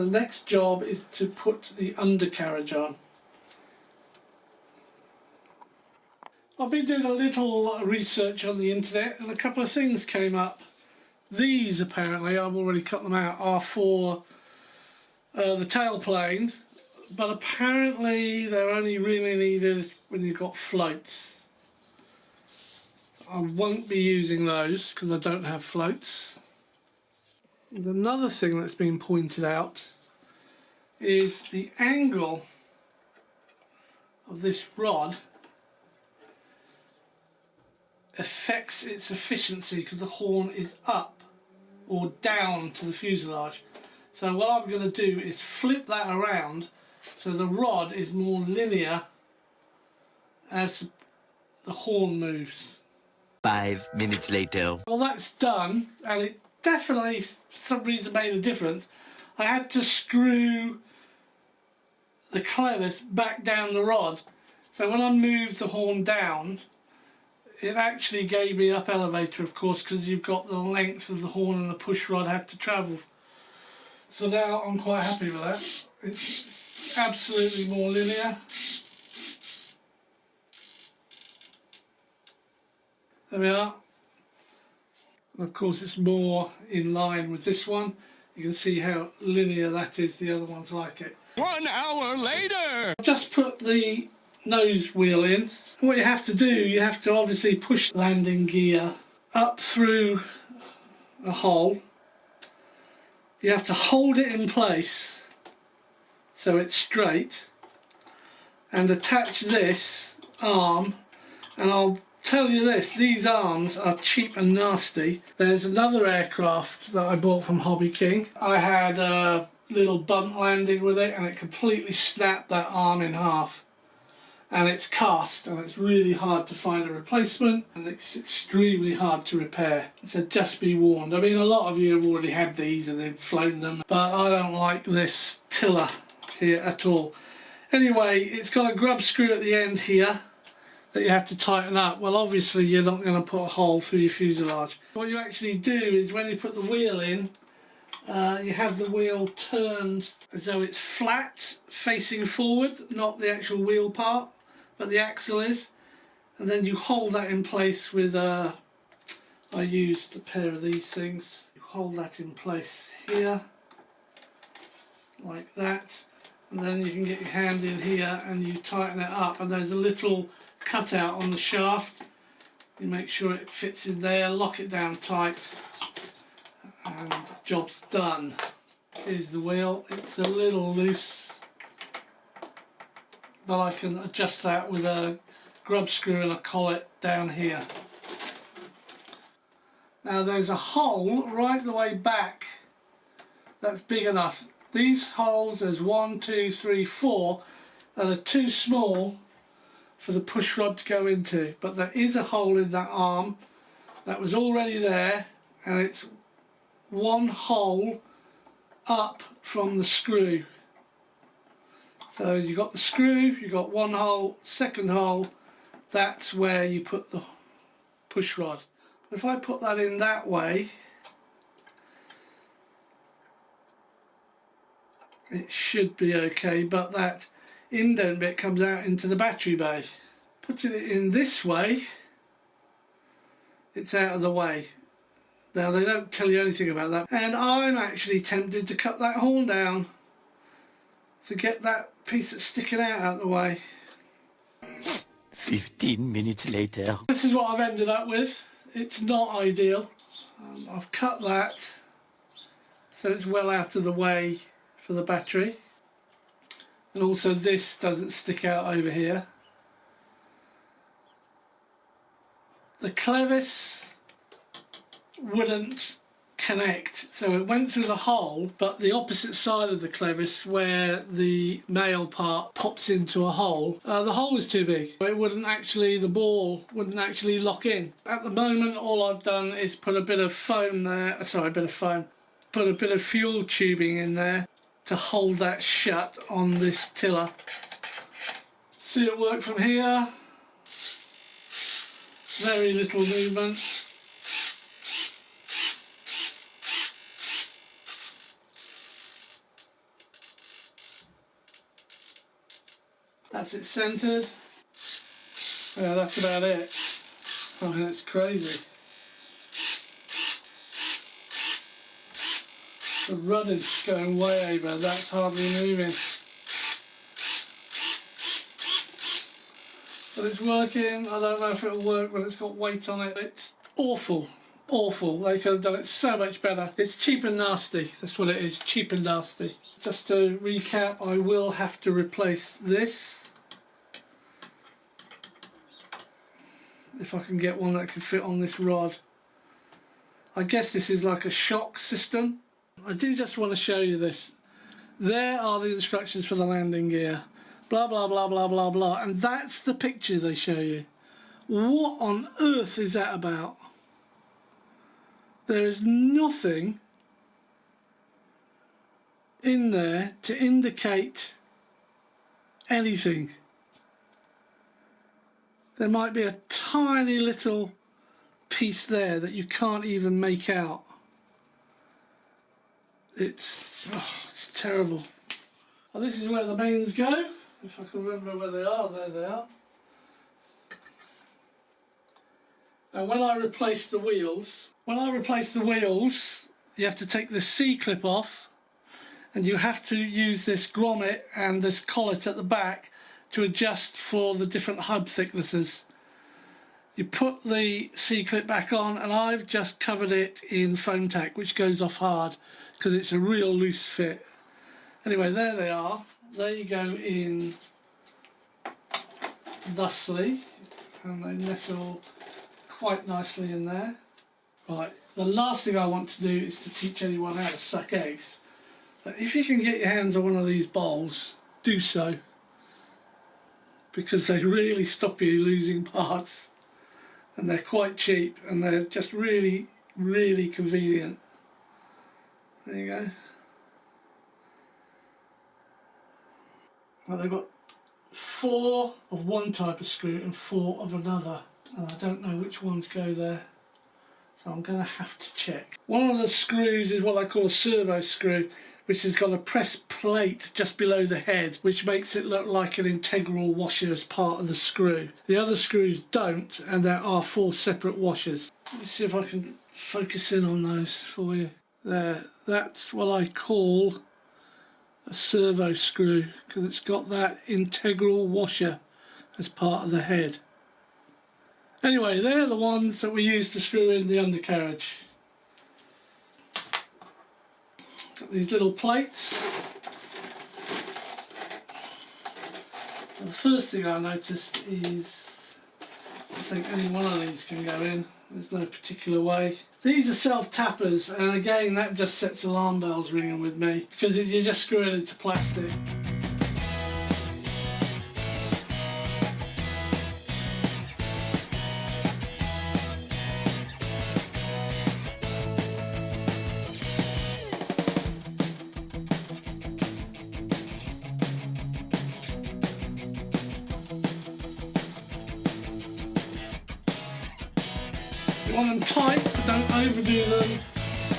The next job is to put the undercarriage on. I've been doing a little research on the internet and a couple of things came up. These apparently, I've already cut them out, are for the tailplane, but apparently they're only really needed when you've got floats. I won't be using those because I don't have floats. And another thing that's been pointed out is the angle of this rod affects its efficiency because the horn is up or down to the fuselage. So what I'm going to do is flip that around so the rod is more linear as the horn moves. 5 minutes later. Well, that's done, and it definitely, for some reason, made a difference. I had to screw the clevis back down the rod. So when I moved the horn down, it actually gave me up elevator, of course, because you've got the length of the horn and the push rod had to travel. So now I'm quite happy with that. It's absolutely more linear. There we are. And of course it's more in line with this one. You can see how linear that is, the other one's like it. 1 hour later! Just put the nose wheel in. What you have to do, you have to obviously push the landing gear up through a hole. You have to hold it in place so it's straight and attach this arm, and I'll tell you this, these arms are cheap and nasty. There's another aircraft that I bought from Hobby King. I had a little bump landing with it and it completely snapped that arm in half. And it's cast and it's really hard to find a replacement and it's extremely hard to repair. So just be warned. I mean, a lot of you have already had these and they've flown them, but I don't like this tiller here at all. Anyway, it's got a grub screw at the end here that you have to tighten up. Well, obviously you're not going to put a hole through your fuselage. What you actually do is when you put the wheel in, you have the wheel turned as though it's flat facing forward, not the actual wheel part, but the axle is, and then you hold that in place with I used a pair of these things. You hold that in place here like that, and then you can get your hand in here and you tighten it up, and there's a little cutout on the shaft. You make sure it fits in there, lock it down tight, and the job's done. Here's the wheel. It's a little loose, but I can adjust that with a grub screw and a collet down here. Now there's a hole right the way back that's big enough. These holes, there's 1, 2, 3, 4, that are too small for the push rod to go into, but there is a hole in that arm that was already there, and it's one hole up from the screw. So you got the screw, you got one hole, second hole, that's where you put the push rod. If I put that in that way, it should be okay, but that indent bit comes out into the battery bay. Putting it in this way, it's out of the way. Now they don't tell you anything about that, and I'm actually tempted to cut that horn down to get that piece that's sticking out of the way. 15 minutes later. This is what I've ended up with. It's not ideal. I've cut that so it's well out of the way for the battery. And also this doesn't stick out over here. The clevis wouldn't connect, so it went through the hole, but the opposite side of the clevis where the male part pops into a hole, the hole was too big. It wouldn't actually, the ball wouldn't actually lock in. At the moment all I've done is put a bit of foam there, put a bit of fuel tubing in there to hold that shut on this tiller. See it work from here. Very little movement. That's it centred. Yeah, that's about it. I mean, it's crazy. The rudder's going way over, that's hardly moving. But it's working. I don't know if it'll work when it's got weight on it. It's awful, awful. They could have done it so much better. It's cheap and nasty. That's what it is, cheap and nasty. Just to recap, I will have to replace this. If I can get one that can fit on this rod. I guess this is like a shock system. I do just want to show you this. There are the instructions for the landing gear. Blah, blah, blah, blah, blah, blah. And that's the picture they show you. What on earth is that about? There is nothing in there to indicate anything. There might be a tiny little piece there that you can't even make out. It's terrible. Oh, this is where the mains go. If I can remember where they are, there they are. And when I replace the wheels, you have to take the C-clip off, and you have to use this grommet and this collet at the back to adjust for the different hub thicknesses. You put the C-clip back on, and I've just covered it in foam tack, which goes off hard because it's a real loose fit. Anyway, there they are. They go in thusly, and they nestle quite nicely in there. Right, the last thing I want to do is to teach anyone how to suck eggs. But if you can get your hands on one of these bowls, do so, because they really stop you losing parts, and they're quite cheap, and they're just really, really convenient. There you go. Well, they've got 4 of one type of screw and 4 of another, and I don't know which ones go there, so I'm going to have to check. One of the screws is what I call a servo screw, which has got a press plate just below the head, which makes it look like an integral washer as part of the screw. The other screws don't, and there are 4 separate washers. Let me see if I can focus in on those for you. There, that's what I call a servo screw, because it's got that integral washer as part of the head. Anyway, they're the ones that we use to screw in the undercarriage. Got these little plates. And the first thing I noticed is I think any one of these can go in. There's no particular way. These are self-tappers, and again that just sets alarm bells ringing with me, because you just screw it into plastic. You want them tight, but don't overdo them,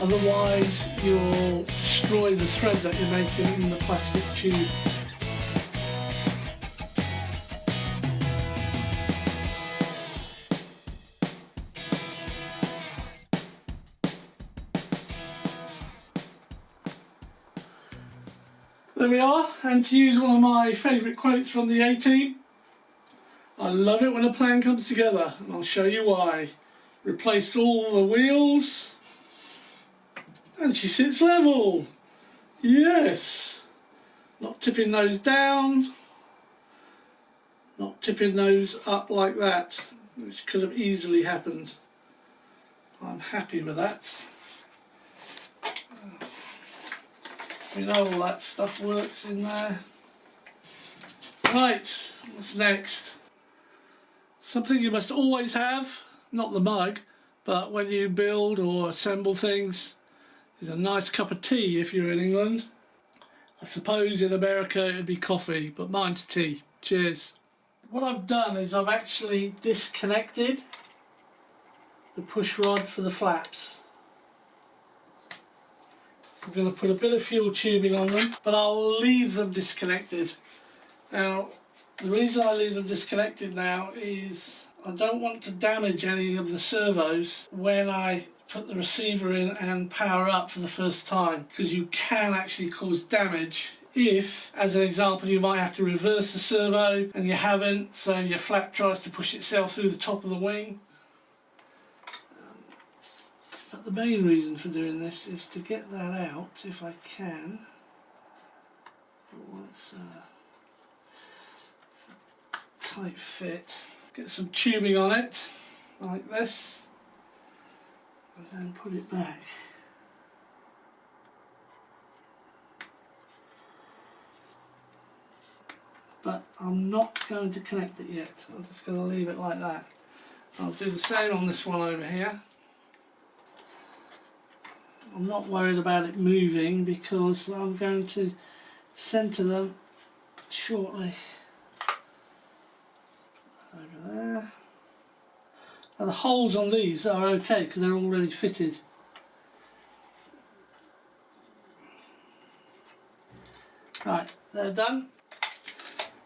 otherwise you'll destroy the thread that you're making in the plastic tube. There we are, and to use one of my favourite quotes from the A-Team, I love it when a plan comes together, and I'll show you why. Replaced all the wheels, and she sits level. Yes, not tipping those down, not tipping those up like that, which could have easily happened. I'm happy with that. We know all that stuff works in there. Right, what's next? Something you must always have, not the mug, but when you build or assemble things, is a nice cup of tea if you're in England. I suppose in America it'd be coffee, but mine's tea. Cheers. What I've done is I've actually disconnected the push rod for the flaps. I'm going to put a bit of fuel tubing on them, but I'll leave them disconnected. Now, The reason I leave them disconnected now is I don't want to damage any of the servos when I put the receiver in and power up for the first time, because you can actually cause damage if, as an example, you might have to reverse the servo and you haven't, so your flap tries to push itself through the top of the wing. But the main reason for doing this is to get that out if I can. It's a tight fit. Get some tubing on it like this and then put it back. But I'm not going to connect it yet. I'm just going to leave it like that. I'll do the same on this one over here. I'm not worried about it moving because I'm going to center them shortly. Over there. Now the holes on these are okay because they're already fitted. Right, they're done.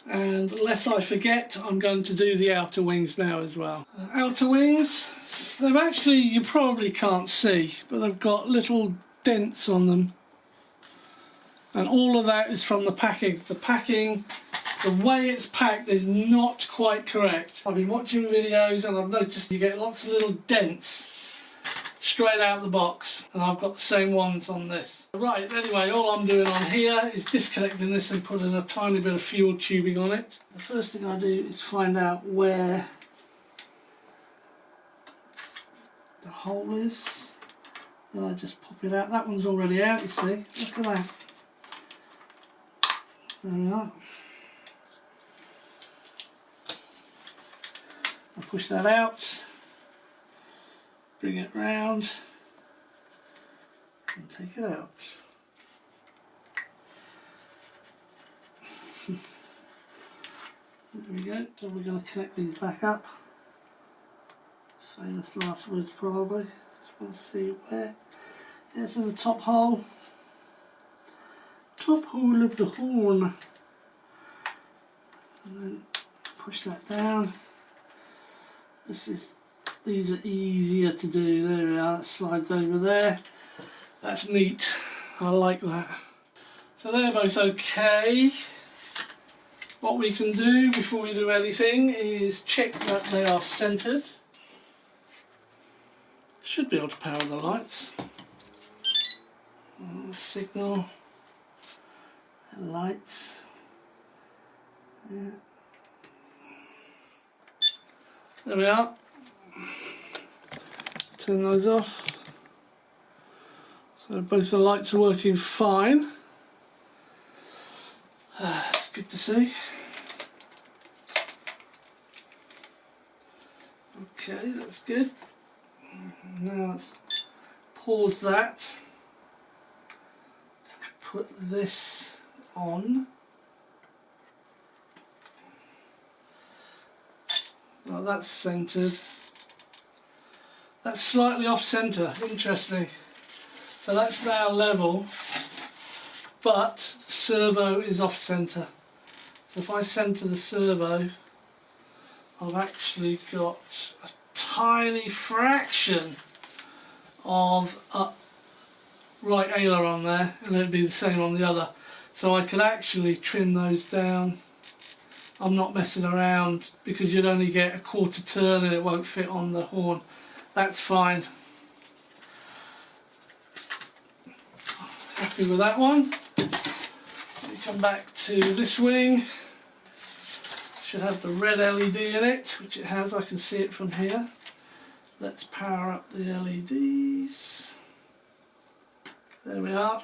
And lest I forget, I'm going to do the outer wings now as well. Outer wings, they've actually, you probably can't see, but they've got little dents on them. And all of that is from the packing. The packing, the way it's packed is not quite correct. I've been watching videos and I've noticed you get lots of little dents straight out the box, and I've got the same ones on this. Right, anyway, all I'm doing on here is disconnecting this and putting a tiny bit of fuel tubing on it. The first thing I do is find out where the hole is. Then I just pop it out. That one's already out, you see. Look at that. There we are. I push that out. Bring it round and take it out. There we go. So we're going to connect these back up. Famous last words probably. Just want to see where. It's in the top hole. Top hole of the horn. And then push that down. These are easier to do. There we are, that slides over there. That's neat. I like that. So they're both okay. What we can do before we do anything is check that they are centered. Should be able to power the lights. Signal. Lights. Yeah. There we are. Turn those off. So both the lights are working fine. It's good to see. Okay, that's good. Now let's pause that. Put this on. Well, that's centered. That's slightly off center, interesting. So that's now level, but the servo is off center. So if I center the servo, I've actually got a tiny fraction of right aileron there, and it'd be the same on the other. So I could actually trim those down. I'm not messing around because you'd only get a quarter turn and it won't fit on the horn. That's fine. Happy with that one. We come back to this wing. Should have the red LED in it, which it has. I can see it from here. Let's power up the LEDs. There we are.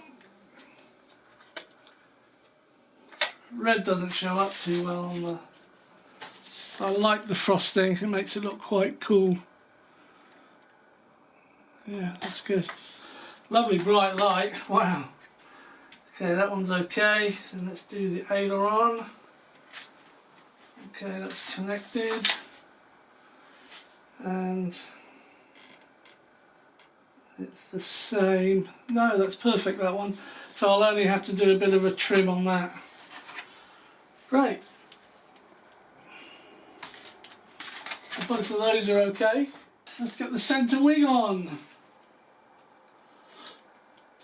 Red doesn't show up too well on the... I like the frosting, it makes it look quite cool. Yeah, that's good. Lovely bright light, wow. Okay, that one's okay. And let's do the aileron. Okay, that's connected. And it's the same. No, that's perfect, that one. So I'll only have to do a bit of a trim on that. Great. Both of those are okay. Let's get the centre wing on.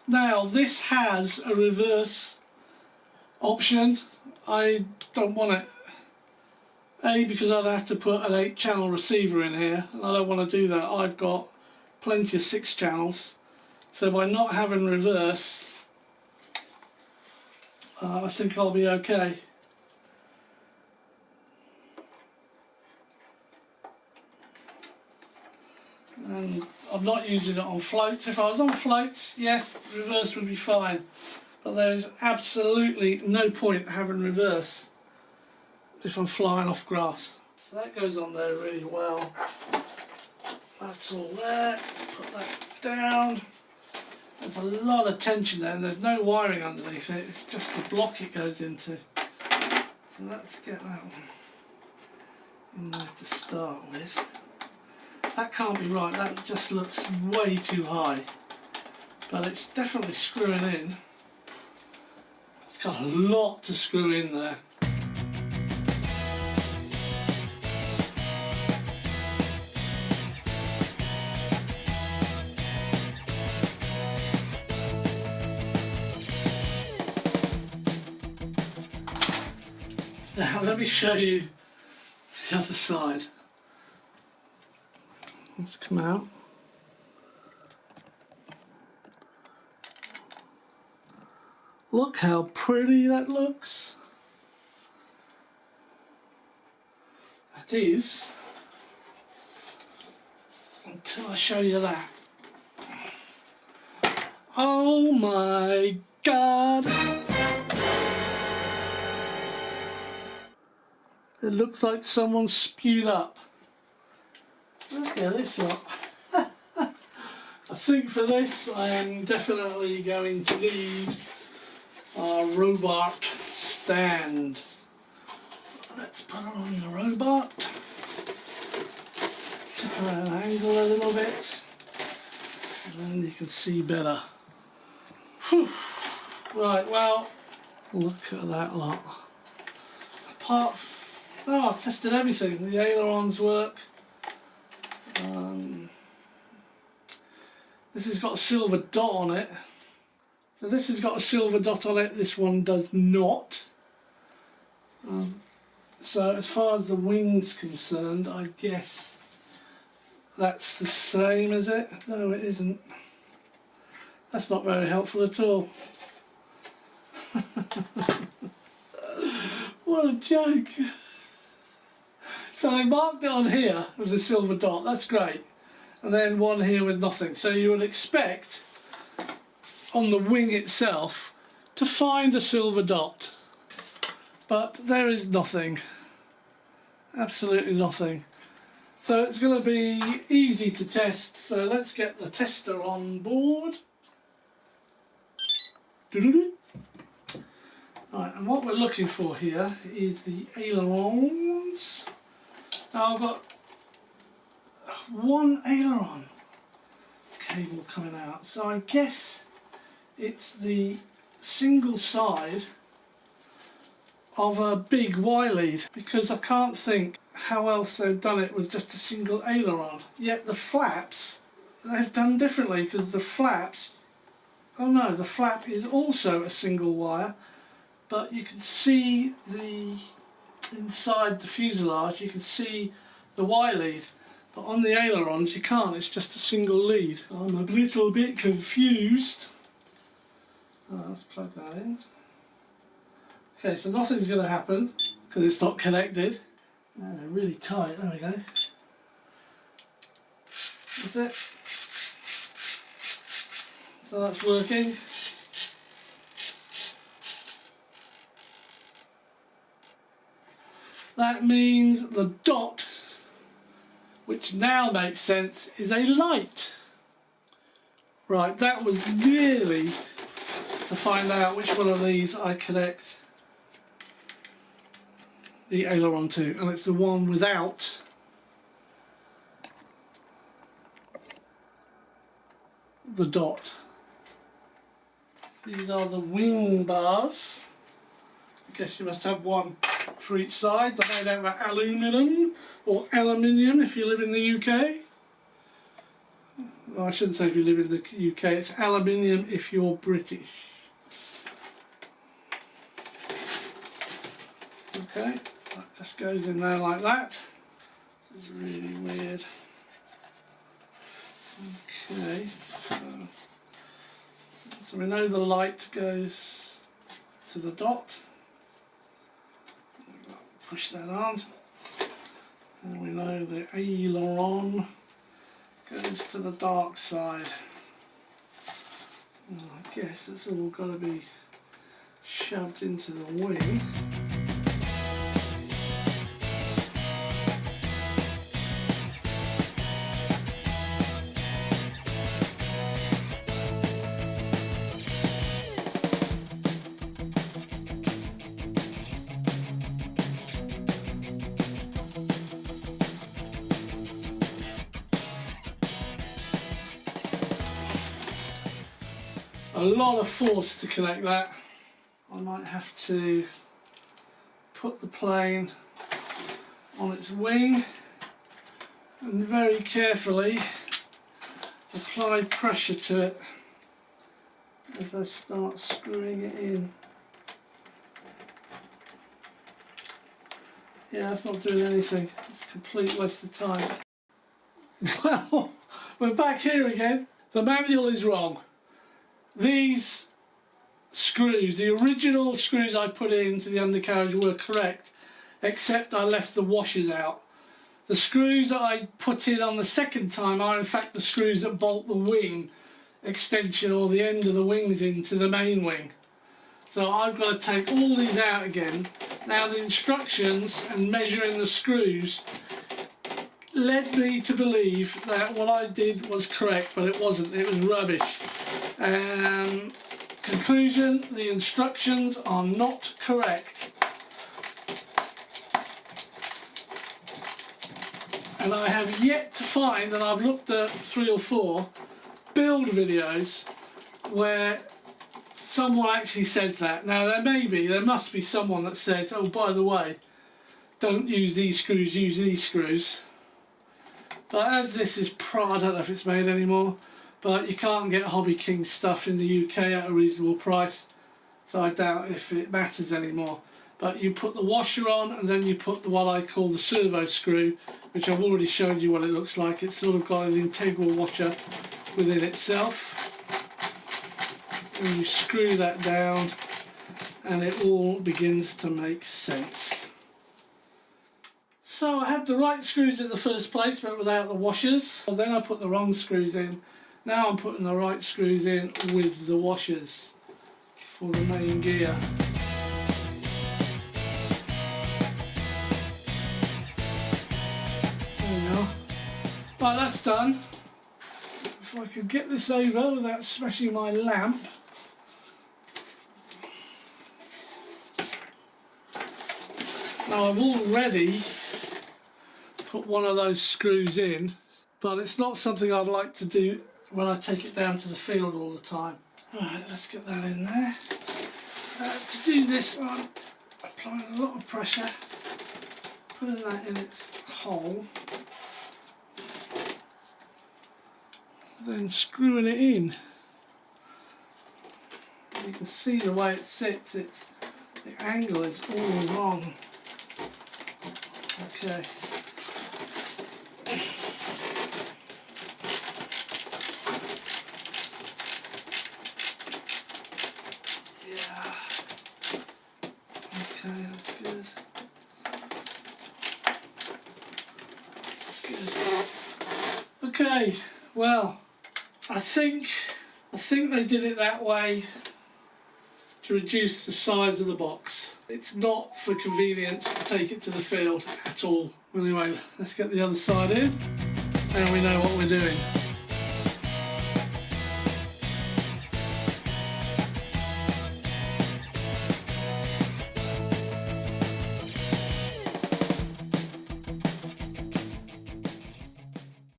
Now this has a reverse option. I don't want it. A, because I'd have to put an 8-channel receiver in here, and I don't want to do that. I've got plenty of 6 channels, so by not having reverse, I think I'll be okay. And I'm not using it on floats. If I was on floats, yes, reverse would be fine, but there is absolutely no point having reverse if I'm flying off grass. So that goes on there really well. That's all there. Put that down. There's a lot of tension there and there's no wiring underneath it. It's just the block it goes into. So let's get that one in there to start with. That can't be right. That just looks way too high. But it's definitely screwing in. It's got a lot to screw in there. Now let me show you the other side. Let's come out. Look how pretty that looks. That is, until I show you that. Oh my God! It looks like someone spewed up. Look at this lot. I think for this I am definitely going to need a robot stand. Let's put it on the robot. Tip her at an angle a little bit. And then you can see better. Whew. Right, well, look at that lot. I've tested everything. The ailerons work. This has got a silver dot on it. So this has got a silver dot on it. This one does not. So as far as the wing's concerned, I guess that's the same as it. No, it isn't. That's not very helpful at all. What a joke. So they marked it on here with a silver dot, that's great. And then one here with nothing. So you would expect on the wing itself to find a silver dot. But there is nothing. Absolutely nothing. So it's going to be easy to test. So let's get the tester on board. Right, and what we're looking for here is the ailerons. Now I've got one aileron cable coming out, so I guess it's the single side of a big Y lead, because I can't think how else they've done it with just a single aileron. Yet the flaps they've done differently, because the flaps, oh no, the flap is also a single wire, but you can see the inside the fuselage, you can see the Y lead, but on the ailerons you can't, it's just a single lead. I'm a little bit confused. Let's plug that in. Okay, so nothing's going to happen because it's not connected. They're really tight, there we go. That's it. So that's working. That means the dot, which now makes sense, is a light. Right, that was nearly to find out which one of these I connect the aileron to, and it's the one without the dot. These are the wing bars. I guess you must have one for each side. They're made out of aluminium or aluminium if you live in the UK. Well, I shouldn't say if you live in the UK, it's aluminium if you're British. Okay, that just goes in there like that. This is really weird. Okay, so we know the light goes to the dot. Push that on. And we know the aileron goes to the dark side. Well, I guess it's all got to be shoved into the wing. A lot of force to connect that. I might have to put the plane on its wing and very carefully apply pressure to it as I start screwing it in. Yeah, that's not doing anything. It's a complete waste of time. Well, we're back here again. The manual is wrong. These screws, the original screws I put into the undercarriage were correct, except I left the washers out. The screws that I put in on the second time are in fact the screws that bolt the wing extension or the end of the wings into the main wing. So I've got to take all these out again. Now the instructions and measuring the screws led me to believe that what I did was correct, but it wasn't. It was rubbish. Conclusion, the instructions are not correct. And I have yet to find, and I've looked at 3 or 4 build videos where someone actually says that. Now there must be someone that says, oh, by the way, don't use these screws, use these screws. But as this is I don't know if it's made anymore, but you can't get Hobby King stuff in the UK at a reasonable price, so I doubt if it matters anymore. But you put the washer on and then you put what I call the servo screw, which I've already shown you what it looks like. It's sort of got an integral washer within itself. And you screw that down and it all begins to make sense. So I had the right screws in the first place but without the washers. Then I put the wrong screws in. Now I'm putting the right screws in with the washers for the main gear. There we go. Right, that's done. If I could get this over without smashing my lamp. Now I've already put one of those screws in, but it's not something I'd like to do when I take it down to the field all the time. Right, let's get that in there. To do this, I'm applying a lot of pressure, putting that in its hole, then screwing it in. You can see the way it sits, the angle is all wrong. Okay. Yeah. Okay, that's good. That's good. Okay, well, I think they did it that way to reduce the size of the box. It's not for convenience to take it to the field at all. Anyway, let's get the other side in and we know what we're doing.